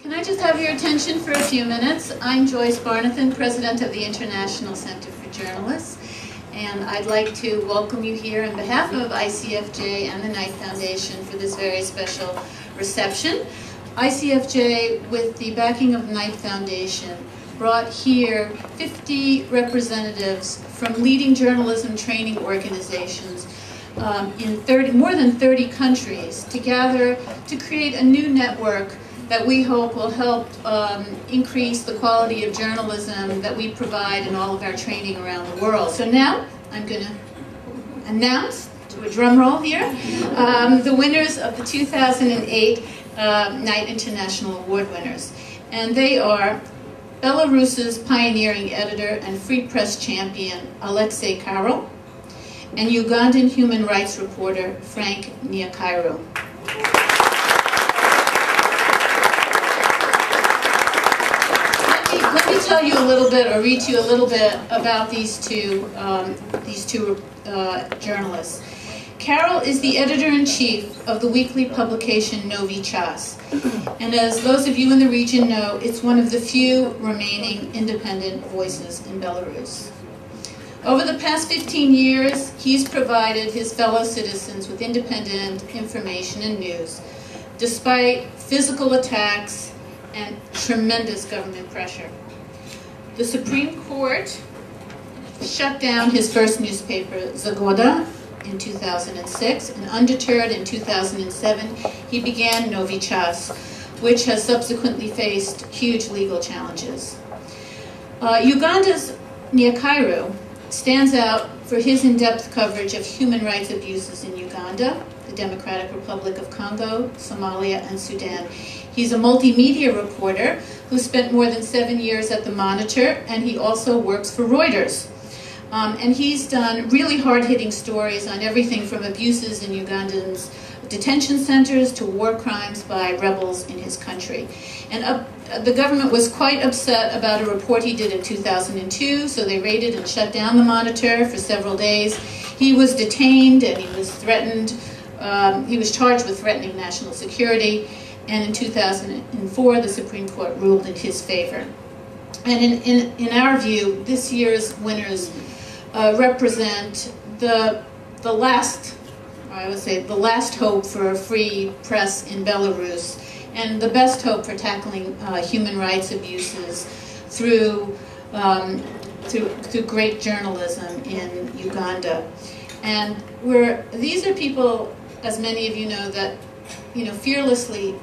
Can I just have your attention for a few minutes? I'm Joyce Barnathan, President of the International Center for Journalists, and I'd like to welcome you here on behalf of ICFJ and the Knight Foundation for this very special reception. ICFJ, with the backing of the Knight Foundation, brought here 50 representatives from leading journalism training organizations in more than 30 countries to gather to create a new network that we hope will help increase the quality of journalism that we provide in all of our training around the world. So now I'm going to announce, to a drum roll here, the winners of the 2008 Knight International Award winners. And they are Belarus's pioneering editor and free press champion Aliaksei Karol and Ugandan human rights reporter Frank Nyakairu. Let me tell you a little bit, or read to you a little bit about these two journalists. Karol is the editor-in-chief of the weekly publication Novi Chas, and as those of you in the region know, it's one of the few remaining independent voices in Belarus. Over the past 15 years, he's provided his fellow citizens with independent information and news, despite physical attacks and tremendous government pressure. The Supreme Court shut down his first newspaper, Zagoda, in 2006, and undeterred in 2007, he began Novi Chas, which has subsequently faced huge legal challenges. Uganda's Nyakairu stands out for his in-depth coverage of human rights abuses in Uganda, the Democratic Republic of Congo, Somalia, and Sudan. He's a multimedia reporter who spent more than 7 years at the Monitor, and he also works for Reuters. And he's done really hard-hitting stories on everything from abuses in Ugandan's detention centers to war crimes by rebels in his country. And the government was quite upset about a report he did in 2002, so they raided and shut down the Monitor for several days. He was detained and he was threatened. He was charged with threatening national security, and in 2004, the Supreme Court ruled in his favor. And in our view, this year's winners represent the last, I would say, the last hope for a free press in Belarus, and the best hope for tackling human rights abuses through great journalism in Uganda. And these are people, as many of you know, that fearlessly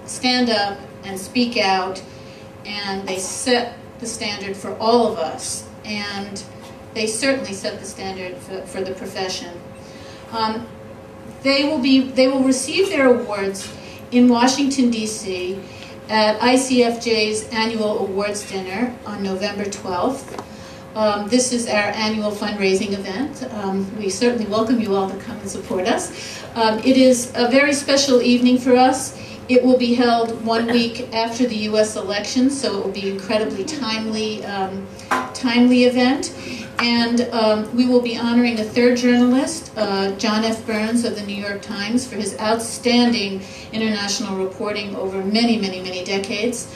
stand up and speak out, and they set the standard for all of us, and they certainly set the standard for the profession. They will receive their awards in Washington, D.C. at ICFJ's annual awards dinner on November 12th. This is our annual fundraising event. We certainly welcome you all to come and support us. It is a very special evening for us. It will be held 1 week after the U.S. election, so it will be an incredibly timely event. And we will be honoring a third journalist, John F. Burns of the New York Times, for his outstanding international reporting over many, many, many decades.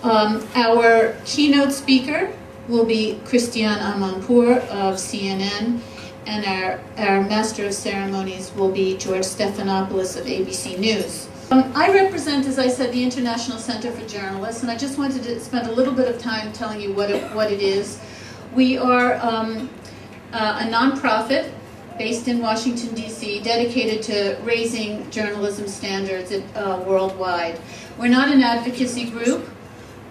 Our keynote speaker will be Christiane Amanpour of CNN, and our Master of Ceremonies will be George Stephanopoulos of ABC News. I represent, as I said, the International Center for Journalists, and I just wanted to spend a little bit of time telling you what it is. We are a nonprofit based in Washington, D.C., dedicated to raising journalism standards worldwide. We're not an advocacy group.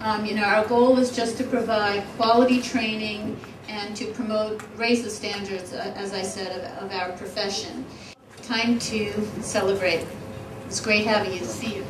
Our goal is just to provide quality training and to raise the standards, as I said, of our profession. Time to celebrate. It's great having you. See you.